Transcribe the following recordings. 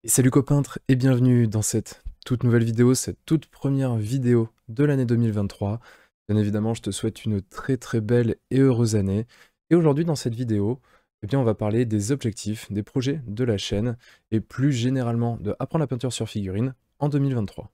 Et salut copintres et bienvenue dans cette toute nouvelle vidéo, cette toute première vidéo de l'année 2023. Bien évidemment, je te souhaite une très très belle et heureuse année. Et aujourd'hui dans cette vidéo, eh bien, on va parler des objectifs, des projets de la chaîne et plus généralement de apprendre la peinture sur figurine en 2023.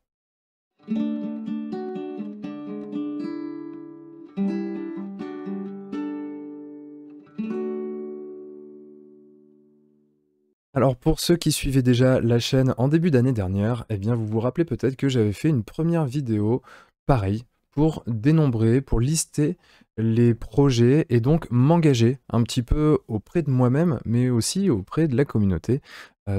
Alors pour ceux qui suivaient déjà la chaîne en début d'année dernière, eh bien vous vous rappelez peut-être que j'avais fait une première vidéo pareil pour dénombrer, pour lister les projets et donc m'engager un petit peu auprès de moi-même, mais aussi auprès de la communauté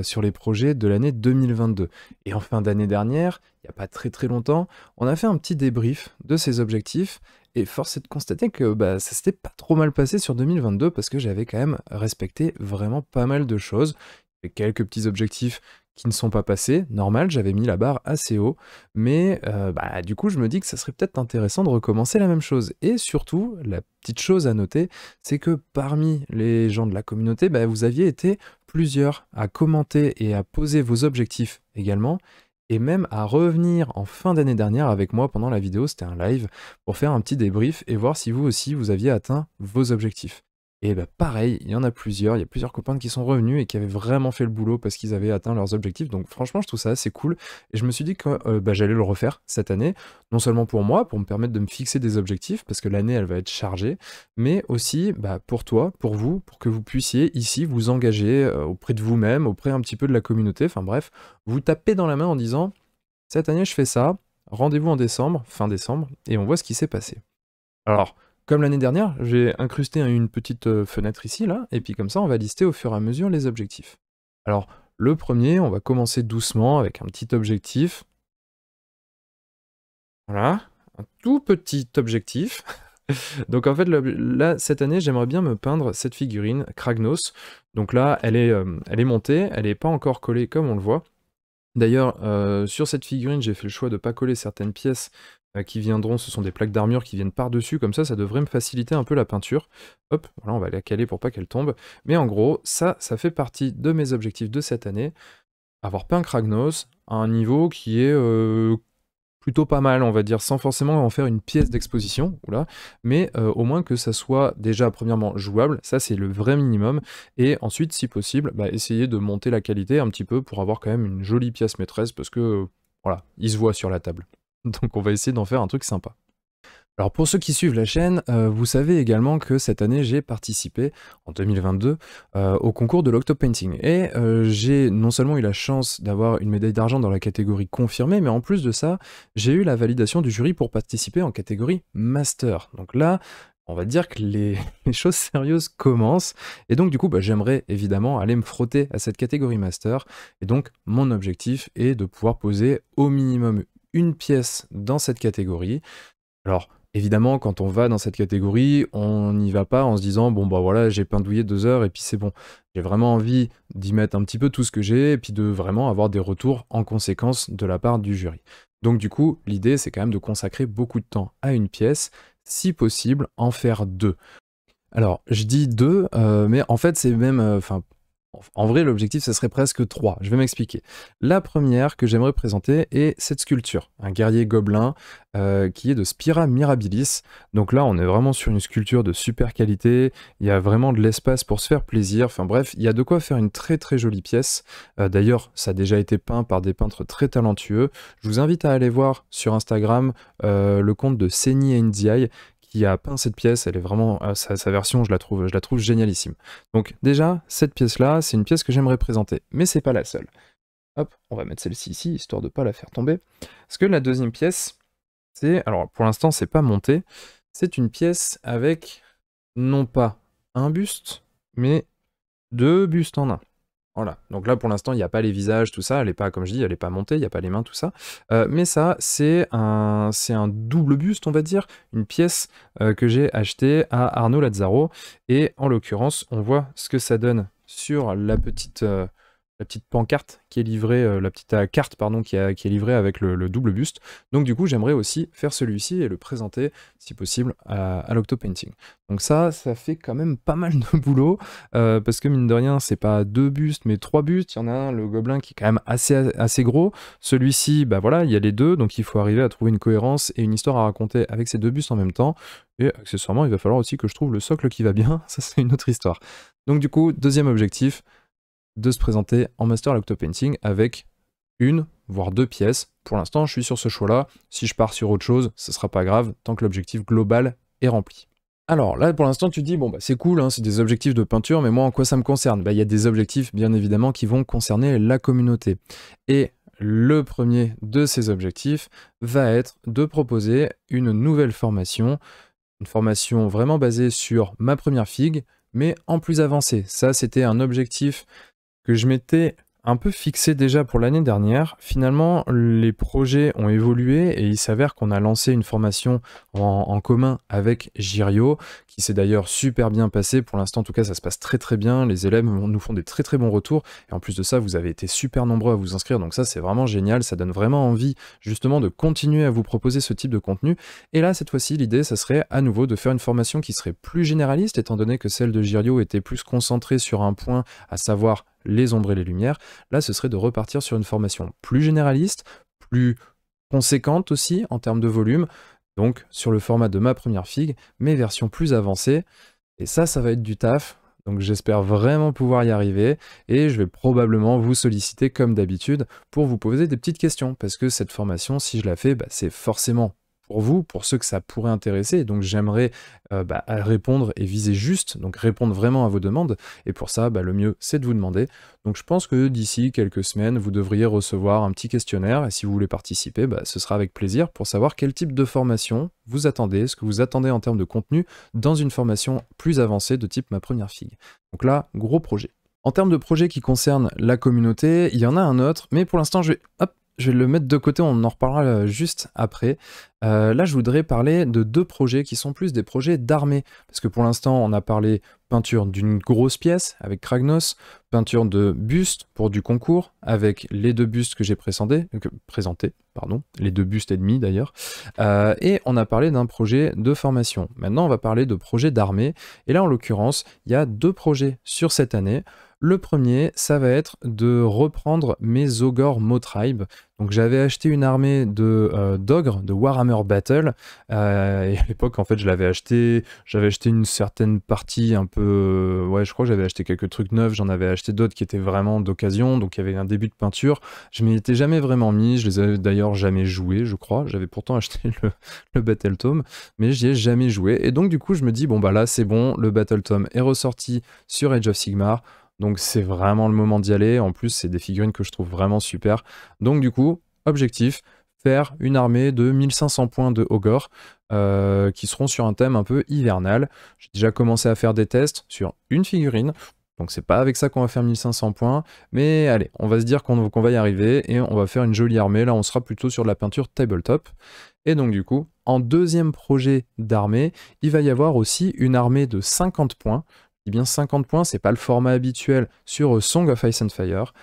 sur les projets de l'année 2022. Et en fin d'année dernière, il n'y a pas très très longtemps, on a fait un petit débrief de ces objectifs et force est de constater que bah, ça s'était pas trop mal passé sur 2022 parce que j'avais quand même respecté vraiment pas mal de choses quelques petits objectifs qui ne sont pas passés, normal, j'avais mis la barre assez haut, mais bah, du coup je me dis que ça serait peut-être intéressant de recommencer la même chose. Et surtout, la petite chose à noter, c'est que parmi les gens de la communauté, bah, vous aviez été plusieurs à commenter et à poser vos objectifs également, et même à revenir en fin d'année dernière avec moi pendant la vidéo, c'était un live, pour faire un petit débrief et voir si vous aussi vous aviez atteint vos objectifs. Et bah pareil, il y en a plusieurs, il y a plusieurs copains qui sont revenus et qui avaient vraiment fait le boulot parce qu'ils avaient atteint leurs objectifs. Donc franchement, je trouve ça assez cool. Et je me suis dit que bah, j'allais le refaire cette année, non seulement pour moi, pour me permettre de me fixer des objectifs, parce que l'année, elle va être chargée, mais aussi bah, pour toi, pour vous, pour que vous puissiez ici vous engager auprès de vous-même, auprès un petit peu de la communauté. Enfin bref, vous tapez dans la main en disant, cette année, je fais ça, rendez-vous en décembre, fin décembre, et on voit ce qui s'est passé. Alors, comme l'année dernière, j'ai incrusté une petite fenêtre ici, là, et puis comme ça, on va lister au fur et à mesure les objectifs. Alors, le premier, on va commencer doucement avec un petit objectif. Voilà, un tout petit objectif. Donc en fait, là, cette année, j'aimerais bien me peindre cette figurine, Kragnos. Donc là, elle est montée, elle n'est pas encore collée comme on le voit. D'ailleurs, sur cette figurine, j'ai fait le choix de ne pas coller certaines pièces qui viendront, ce sont des plaques d'armure qui viennent par-dessus, comme ça devrait me faciliter un peu la peinture. Hop, voilà, on va la caler pour pas qu'elle tombe. Mais en gros, ça fait partie de mes objectifs de cette année, avoir peint Kragnos à un niveau qui est plutôt pas mal, on va dire, sans forcément en faire une pièce d'exposition, oula, mais au moins que ça soit déjà premièrement jouable, ça c'est le vrai minimum, et ensuite, si possible, bah, essayer de monter la qualité un petit peu pour avoir quand même une jolie pièce maîtresse, parce que, voilà, il se voit sur la table. Donc on va essayer d'en faire un truc sympa. Alors pour ceux qui suivent la chaîne, vous savez également que cette année j'ai participé, en 2022, au concours de l'Octopainting. Et j'ai non seulement eu la chance d'avoir une médaille d'argent dans la catégorie confirmée, mais en plus de ça, j'ai eu la validation du jury pour participer en catégorie Master. Donc là, on va dire que les choses sérieuses commencent. Et donc du coup, bah, j'aimerais évidemment aller me frotter à cette catégorie Master. Et donc mon objectif est de pouvoir poser au minimum une pièce dans cette catégorie. Alors, évidemment, quand on va dans cette catégorie, on n'y va pas en se disant bon bah voilà, j'ai peindouillé 2 heures et puis c'est bon. J'ai vraiment envie d'y mettre un petit peu tout ce que j'ai et puis de vraiment avoir des retours en conséquence de la part du jury. Donc du coup, l'idée c'est quand même de consacrer beaucoup de temps à une pièce, si possible en faire 2. Alors, je dis 2, mais en fait, c'est même, enfin, en vrai, l'objectif, ce serait presque 3. Je vais m'expliquer. La première que j'aimerais présenter est cette sculpture, un guerrier gobelin qui est de Spira Mirabilis. Donc là, on est vraiment sur une sculpture de super qualité. Il y a vraiment de l'espace pour se faire plaisir. Enfin bref, il y a de quoi faire une très très jolie pièce. D'ailleurs, ça a déjà été peint par des peintres très talentueux. Je vous invite à aller voir sur Instagram le compte de Seni Ndiaye qui a peint cette pièce, elle est vraiment, sa version, je la trouve génialissime. Donc déjà, cette pièce-là, c'est une pièce que j'aimerais présenter, mais c'est pas la seule. Hop, on va mettre celle-ci ici, histoire de pas la faire tomber. Parce que la deuxième pièce, c'est, alors pour l'instant, c'est pas monté, c'est une pièce avec, non pas un buste, mais 2 bustes en un. Voilà, donc là pour l'instant il n'y a pas les visages, tout ça, elle est pas, comme je dis, elle est pas montée, il n'y a pas les mains, tout ça. Mais ça, c'est un double buste, on va dire, une pièce que j'ai achetée à Arnaud Lazzaro. Et en l'occurrence, on voit ce que ça donne sur la petite la petite pancarte qui est livrée, la petite carte pardon qui est livrée avec le double buste. Donc du coup j'aimerais aussi faire celui-ci et le présenter si possible à l'Octopainting. Donc ça fait quand même pas mal de boulot parce que mine de rien c'est pas 2 bustes mais 3 bustes. Il y en a un, le gobelin, qui est quand même assez gros. Celui-ci, bah voilà, il y a les deux, donc il faut arriver à trouver une cohérence et une histoire à raconter avec ces deux bustes en même temps. Et accessoirement il va falloir aussi que je trouve le socle qui va bien, ça c'est une autre histoire. Donc du coup, deuxième objectif, de se présenter en master à l'Octopainting avec une, voire 2 pièces. Pour l'instant, je suis sur ce choix-là. Si je pars sur autre chose, ce sera pas grave, tant que l'objectif global est rempli. Alors là, pour l'instant, tu te dis, bon, bah, c'est cool, hein, c'est des objectifs de peinture, mais moi, en quoi ça me concerne? Bah, il y a des objectifs, bien évidemment, qui vont concerner la communauté. Et le premier de ces objectifs va être de proposer une nouvelle formation, une formation vraiment basée sur ma première figue, mais en plus avancée. Ça, c'était un objectif que je m'étais un peu fixé déjà pour l'année dernière. Finalement, les projets ont évolué et il s'avère qu'on a lancé une formation en commun avec Girio, qui s'est d'ailleurs super bien passé. Pour l'instant, en tout cas, ça se passe très très bien. Les élèves nous font des très très bons retours. Et en plus de ça, vous avez été super nombreux à vous inscrire. Donc ça, c'est vraiment génial. Ça donne vraiment envie justement de continuer à vous proposer ce type de contenu. Et là, cette fois-ci, l'idée, ça serait à nouveau de faire une formation qui serait plus généraliste, étant donné que celle de Girio était plus concentrée sur un point, à savoir les ombres et les lumières. Là, ce serait de repartir sur une formation plus généraliste, plus conséquente aussi en termes de volume, donc sur le format de ma première figue, mais version plus avancée. Et ça va être du taf. Donc j'espère vraiment pouvoir y arriver et je vais probablement vous solliciter comme d'habitude pour vous poser des petites questions parce que cette formation, si je la fais, bah, c'est forcément pour vous, pour ceux que ça pourrait intéresser. Donc j'aimerais répondre et viser juste, donc répondre vraiment à vos demandes. Et pour ça, bah, le mieux, c'est de vous demander. Donc je pense que d'ici quelques semaines, vous devriez recevoir un petit questionnaire. Et si vous voulez participer, bah, ce sera avec plaisir pour savoir quel type de formation vous attendez, ce que vous attendez en termes de contenu dans une formation plus avancée de type ma première figue. Donc là, gros projet. En termes de projet qui concerne la communauté, il y en a un autre, mais pour l'instant, je vais le mettre de côté, on en reparlera juste après. Là, je voudrais parler de 2 projets qui sont plus des projets d'armée. Parce que pour l'instant, on a parlé peinture d'une grosse pièce avec Kragnos, peinture de buste pour du concours avec les 2 bustes que j'ai présentés, les 2 bustes et demi d'ailleurs. Et on a parlé d'un projet de formation. Maintenant, on va parler de projet d'armée. Et là, en l'occurrence, il y a 2 projets sur cette année. Le premier, ça va être de reprendre mes Ogre Motribe. Donc j'avais acheté une armée d'ogres de Warhammer Battle, et à l'époque en fait j'avais acheté une certaine partie un peu, ouais je crois que j'avais acheté quelques trucs neufs, j'en avais acheté d'autres qui étaient vraiment d'occasion, donc il y avait un début de peinture, je m'y étais jamais vraiment mis, je les avais d'ailleurs jamais joués je crois, j'avais pourtant acheté le Battle Tome, mais j'y ai jamais joué, et donc du coup je me dis bon bah là c'est bon, le Battle Tome est ressorti sur Age of Sigmar, donc c'est vraiment le moment d'y aller. En plus, c'est des figurines que je trouve vraiment super. Donc du coup, objectif, faire une armée de 1500 points de Ogre qui seront sur un thème un peu hivernal. J'ai déjà commencé à faire des tests sur une figurine. Donc c'est pas avec ça qu'on va faire 1500 points. Mais allez, on va se dire qu'on va y arriver et on va faire une jolie armée. Là, on sera plutôt sur de la peinture tabletop. Et donc du coup, en deuxième projet d'armée, il va y avoir aussi une armée de 50 points. Eh bien 50 points, c'est pas le format habituel sur Song of Ice and Fire,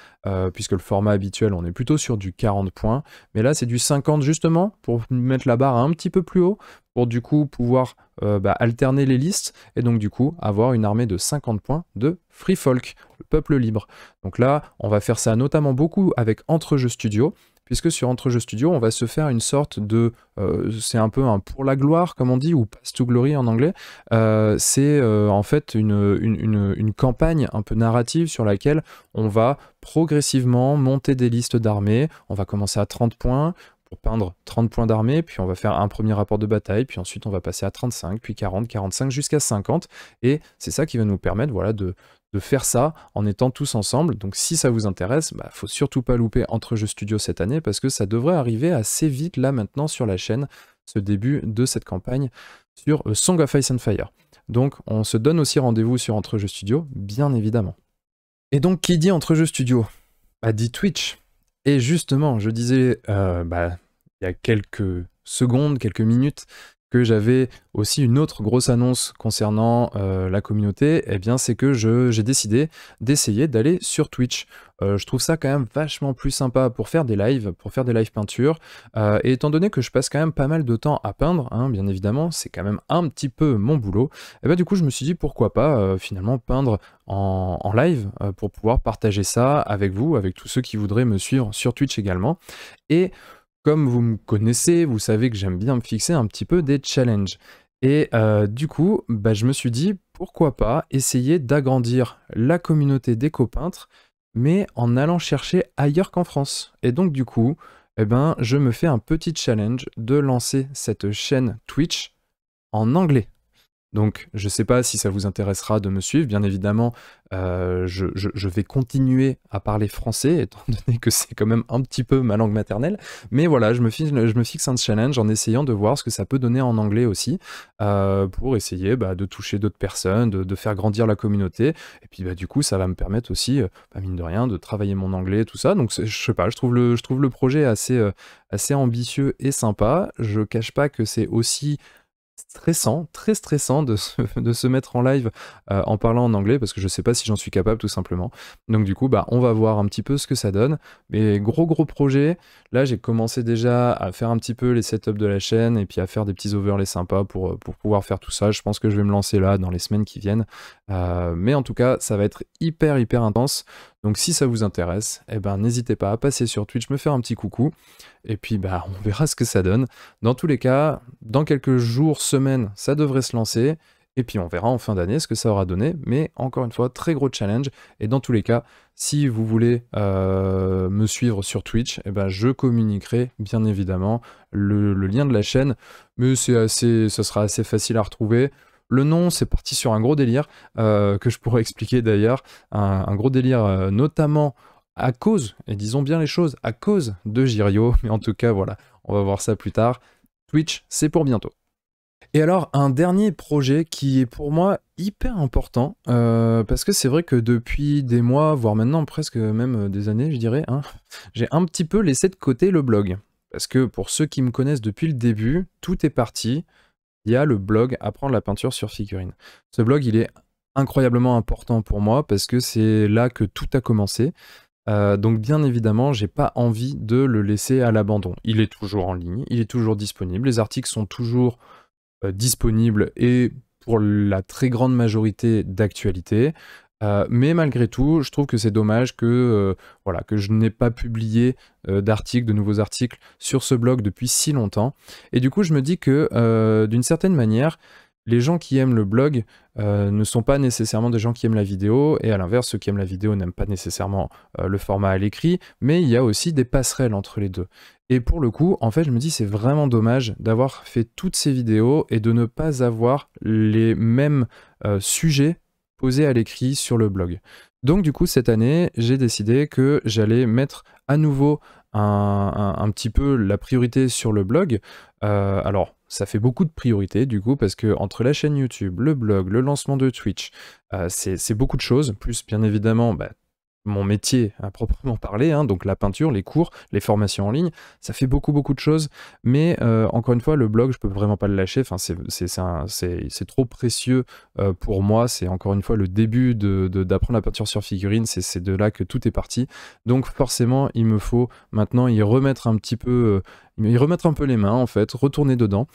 puisque le format habituel, on est plutôt sur du 40 points, mais là c'est du 50 justement, pour mettre la barre un petit peu plus haut, pour du coup pouvoir alterner les listes, et donc du coup avoir une armée de 50 points de Free Folk, le peuple libre. Donc là, on va faire ça notamment beaucoup avec Entrejeux Studio, puisque sur Entrejeux Studio, on va se faire une sorte de... c'est un peu un pour la gloire, comme on dit, ou Path to Glory en anglais. C'est en fait une campagne un peu narrative sur laquelle on va progressivement monter des listes d'armées. On va commencer à 30 points pour peindre 30 points d'armée, puis on va faire un premier rapport de bataille, puis ensuite on va passer à 35, puis 40, 45, jusqu'à 50. Et c'est ça qui va nous permettre voilà, de faire ça en étant tous ensemble. Donc si ça vous intéresse, faut surtout pas louper Entrejeux Studio cette année parce que ça devrait arriver assez vite là maintenant sur la chaîne, ce début de cette campagne sur Song of Ice and Fire. Donc on se donne aussi rendez-vous sur Entrejeux Studio, bien évidemment. Et donc qui dit Entrejeux Studio dit Twitch. Et justement, je disais il y a quelques secondes, quelques minutes, que j'avais aussi une autre grosse annonce concernant la communauté, eh bien c'est que j'ai décidé d'essayer d'aller sur Twitch. Je trouve ça quand même vachement plus sympa pour faire des lives peinture. Et étant donné que je passe quand même pas mal de temps à peindre, hein, bien évidemment, c'est quand même un petit peu mon boulot, et bah du coup je me suis dit pourquoi pas finalement peindre en live pour pouvoir partager ça avec vous, avec tous ceux qui voudraient me suivre sur Twitch également. Et comme vous me connaissez, vous savez que j'aime bien me fixer un petit peu des challenges. Et du coup, bah, je me suis dit, pourquoi pas essayer d'agrandir la communauté d'éco-peintres, mais en allant chercher ailleurs qu'en France. Et donc du coup, eh ben, je me fais un petit challenge de lancer cette chaîne Twitch en anglais. Donc, je ne sais pas si ça vous intéressera de me suivre. Bien évidemment, je vais continuer à parler français, étant donné que c'est quand même un petit peu ma langue maternelle. Mais voilà, je me fixe un challenge en essayant de voir ce que ça peut donner en anglais aussi, pour essayer de toucher d'autres personnes, de faire grandir la communauté. Et puis, du coup, ça va me permettre aussi, mine de rien, de travailler mon anglais, tout ça. Donc, je sais pas, je trouve le projet assez ambitieux et sympa. Je cache pas que c'est aussi stressant, très stressant de se mettre en live en parlant en anglais parce que je sais pas si j'en suis capable tout simplement. Donc du coup, on va voir un petit peu ce que ça donne. Mais gros projet, là j'ai commencé déjà à faire un petit peu les setups de la chaîne et puis à faire des petits overlays sympas pour pouvoir faire tout ça. Je pense que je vais me lancer là dans les semaines qui viennent. Mais en tout cas, ça va être hyper intense. Donc si ça vous intéresse, eh ben, n'hésitez pas à passer sur Twitch, me faire un petit coucou. Et puis on verra ce que ça donne. Dans tous les cas, dans quelques jours, semaines, ça devrait se lancer. Et puis on verra en fin d'année ce que ça aura donné. Mais encore une fois, très gros challenge. Et dans tous les cas, si vous voulez me suivre sur Twitch, eh ben, je communiquerai bien évidemment le lien de la chaîne. Mais ce sera assez facile à retrouver. Le nom, c'est parti sur un gros délire, que je pourrais expliquer d'ailleurs. Un gros délire notamment à cause, et disons bien les choses, à cause de Jirio. Mais en tout cas, voilà, on va voir ça plus tard. Twitch, c'est pour bientôt. Et alors, un dernier projet qui est pour moi hyper important, parce que c'est vrai que depuis des mois, voire maintenant presque même des années, je dirais, hein, j'ai un petit peu laissé de côté le blog. Parce que pour ceux qui me connaissent depuis le début, tout est parti. Il y a le blog Apprendre la peinture sur figurine. Ce blog, il est incroyablement important pour moi parce que c'est là que tout a commencé. Donc bien évidemment, j'ai pas envie de le laisser à l'abandon. Il est toujours en ligne, il est toujours disponible, les articles sont toujours disponibles et pour la très grande majorité d'actualité. Mais malgré tout, je trouve que c'est dommage que je n'ai pas publié de nouveaux articles sur ce blog depuis si longtemps. Et du coup, je me dis que d'une certaine manière, les gens qui aiment le blog ne sont pas nécessairement des gens qui aiment la vidéo, et à l'inverse, ceux qui aiment la vidéo n'aiment pas nécessairement le format à l'écrit, mais il y a aussi des passerelles entre les deux. Et pour le coup, en fait, je me dis c'est vraiment dommage d'avoir fait toutes ces vidéos et de ne pas avoir les mêmes sujets posés à l'écrit sur le blog. Donc du coup, cette année, j'ai décidé que j'allais mettre à nouveau un petit peu la priorité sur le blog. Alors, ça fait beaucoup de priorités du coup, parce que entre la chaîne YouTube, le blog, le lancement de Twitch, c'est beaucoup de choses, plus bien évidemment mon métier à proprement parler, hein, donc la peinture, les cours, les formations en ligne, ça fait beaucoup de choses, mais encore une fois, le blog, je peux vraiment pas le lâcher, enfin, c'est trop précieux pour moi, c'est encore une fois le début d'apprendre la peinture sur figurine, c'est de là que tout est parti, donc forcément, il me faut maintenant y remettre un peu les mains, en fait, retourner dedans.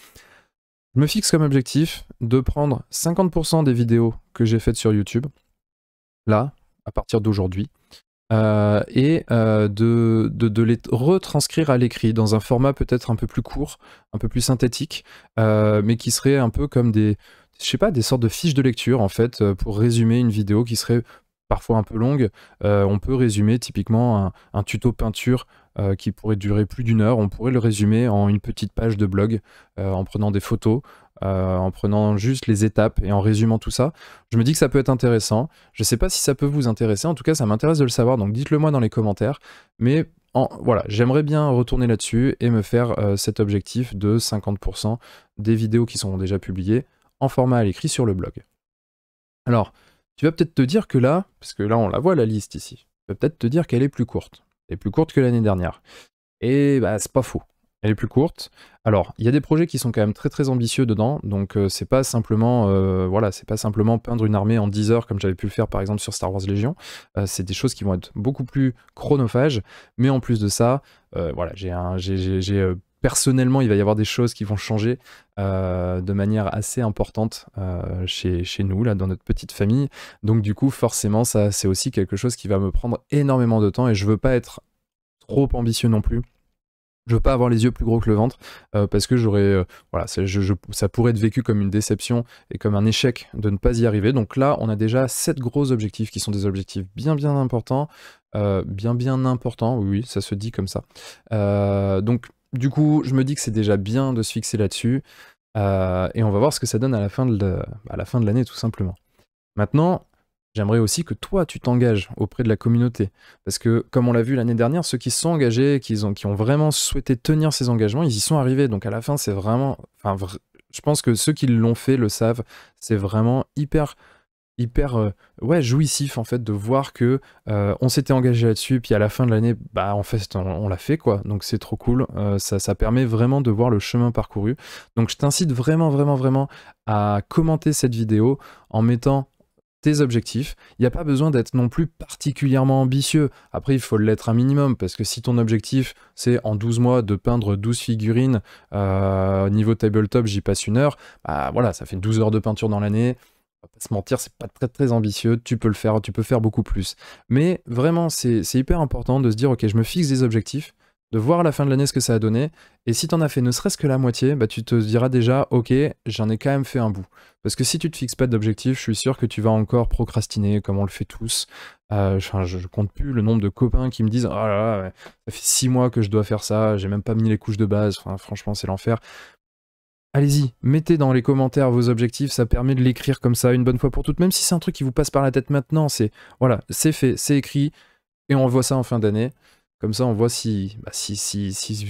Je me fixe comme objectif de prendre 50% des vidéos que j'ai faites sur YouTube, là, à partir d'aujourd'hui, et de les retranscrire à l'écrit dans un format peut-être un peu plus court, un peu plus synthétique, mais qui serait un peu comme des sortes de fiches de lecture en fait, pour résumer une vidéo qui serait parfois un peu longue. On peut résumer typiquement un tuto peinture qui pourrait durer plus d'1 heure, on pourrait le résumer en une petite page de blog, en prenant des photos, en prenant juste les étapes et en résumant tout ça. Je me dis que ça peut être intéressant. Je ne sais pas si ça peut vous intéresser, en tout cas ça m'intéresse de le savoir, donc dites-le moi dans les commentaires. Mais voilà, j'aimerais bien retourner là-dessus et me faire cet objectif de 50% des vidéos qui sont déjà publiées en format à l'écrit sur le blog. Alors, tu vas peut-être te dire que là, parce que là on la voit la liste ici, tu vas peut-être te dire qu'elle est plus courte. Elle est plus courte que l'année dernière. Et c'est pas faux. Elle est plus courte. Alors, il y a des projets qui sont quand même très très ambitieux dedans, donc c'est pas simplement voilà, c'est pas simplement peindre une armée en 10 heures comme j'avais pu le faire par exemple sur Star Wars Légion. C'est des choses qui vont être beaucoup plus chronophages, mais en plus de ça, voilà, personnellement, il va y avoir des choses qui vont changer de manière assez importante chez nous, là, dans notre petite famille. Donc du coup, forcément, ça, c'est aussi quelque chose qui va me prendre énormément de temps et je veux pas être trop ambitieux non plus. Je veux pas avoir les yeux plus gros que le ventre parce que voilà, ça pourrait être vécu comme une déception et comme un échec de ne pas y arriver. Donc là, on a déjà 7 gros objectifs qui sont des objectifs bien importants, bien importants, oui, ça se dit comme ça. Donc du coup, je me dis que c'est déjà bien de se fixer là-dessus et on va voir ce que ça donne à la fin de l'année tout simplement. Maintenant, j'aimerais aussi que toi, tu t'engages auprès de la communauté. Parce que, comme on l'a vu l'année dernière, ceux qui se sont engagés, qui ont vraiment souhaité tenir ces engagements, ils y sont arrivés. Donc à la fin, c'est vraiment... je pense que ceux qui l'ont fait le savent. C'est vraiment hyper ouais, jouissif en fait de voir que on s'était engagé là-dessus, puis à la fin de l'année, bah en fait on l'a fait quoi, donc c'est trop cool, ça permet vraiment de voir le chemin parcouru. Donc je t'incite vraiment à commenter cette vidéo en mettant tes objectifs. Il n'y a pas besoin d'être non plus particulièrement ambitieux. Après, il faut l'être un minimum, parce que si ton objectif, c'est en 12 mois de peindre 12 figurines, niveau tabletop, j'y passe 1 heure, bah voilà, ça fait 12 heures de peinture dans l'année. On va pas se mentir, c'est pas très ambitieux, tu peux le faire, tu peux faire beaucoup plus. Mais vraiment, c'est hyper important de se dire, ok, je me fixe des objectifs, de voir à la fin de l'année ce que ça a donné, et si t'en as fait ne serait-ce que la moitié, bah tu te diras déjà, ok, j'en ai quand même fait un bout. Parce que si tu te fixes pas d'objectif, je suis sûr que tu vas encore procrastiner, comme on le fait tous. Je compte plus le nombre de copains qui me disent, oh là là, ouais, ça fait 6 mois que je dois faire ça, j'ai même pas mis les couches de base, enfin, franchement c'est l'enfer. Allez-y, mettez dans les commentaires vos objectifs, ça permet de l'écrire comme ça une bonne fois pour toutes, même si c'est un truc qui vous passe par la tête maintenant, voilà, c'est fait, c'est écrit, et on voit ça en fin d'année. Comme ça, on voit si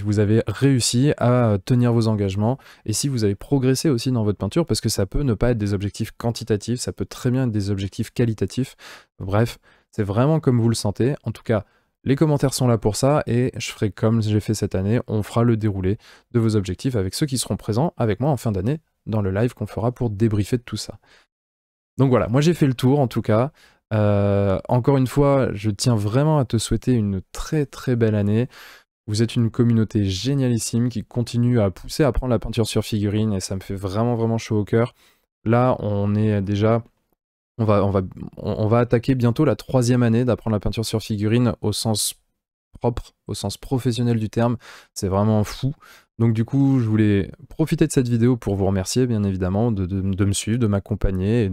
vous avez réussi à tenir vos engagements et si vous avez progressé aussi dans votre peinture, parce que ça peut ne pas être des objectifs quantitatifs, ça peut très bien être des objectifs qualitatifs. Bref, c'est vraiment comme vous le sentez. En tout cas, les commentaires sont là pour ça et je ferai comme j'ai fait cette année, on fera le déroulé de vos objectifs avec ceux qui seront présents avec moi en fin d'année dans le live qu'on fera pour débriefer de tout ça. Donc voilà, moi j'ai fait le tour en tout cas. Encore une fois, je tiens vraiment à te souhaiter une très belle année. Vous êtes une communauté génialissime qui continue à pousser à apprendre la peinture sur figurine et ça me fait vraiment chaud au cœur. Là, on est déjà... On va attaquer bientôt la 3e année d'apprendre la peinture sur figurine au sens propre, au sens professionnel du terme. C'est vraiment fou. Donc du coup, je voulais profiter de cette vidéo pour vous remercier, bien évidemment, de me suivre, de m'accompagner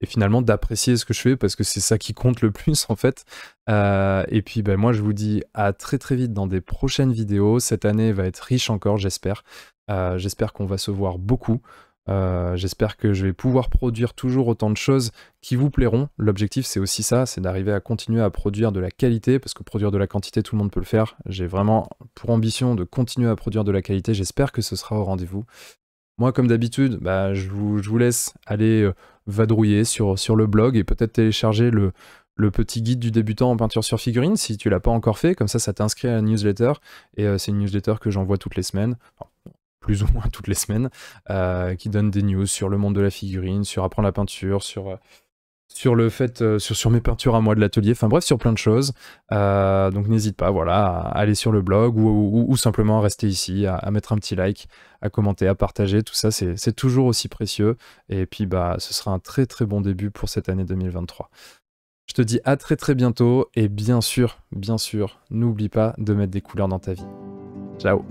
et finalement d'apprécier ce que je fais, parce que c'est ça qui compte le plus, en fait. Et puis, ben, moi, je vous dis à très vite dans des prochaines vidéos. Cette année va être riche encore, j'espère. J'espère qu'on va se voir beaucoup. J'espère que je vais pouvoir produire toujours autant de choses qui vous plairont. L'objectif c'est aussi ça, c'est d'arriver à continuer à produire de la qualité, parce que produire de la quantité tout le monde peut le faire. J'ai vraiment pour ambition de continuer à produire de la qualité, j'espère que ce sera au rendez-vous. Moi comme d'habitude, bah, je vous laisse aller vadrouiller sur le blog et peut-être télécharger le petit guide du débutant en peinture sur figurine si tu l'as pas encore fait, comme ça t'inscrit à la newsletter, et c'est une newsletter que j'envoie toutes les semaines. Enfin, plus ou moins toutes les semaines, qui donne des news sur le monde de la figurine, sur apprendre la peinture, sur le fait, sur mes peintures à moi de l'atelier, enfin bref, sur plein de choses. Donc n'hésite pas, voilà, à aller sur le blog ou simplement à rester ici, à mettre un petit like, à commenter, à partager, tout ça, c'est toujours aussi précieux. Et puis, bah, ce sera un très bon début pour cette année 2023. Je te dis à très bientôt, et bien sûr, n'oublie pas de mettre des couleurs dans ta vie. Ciao!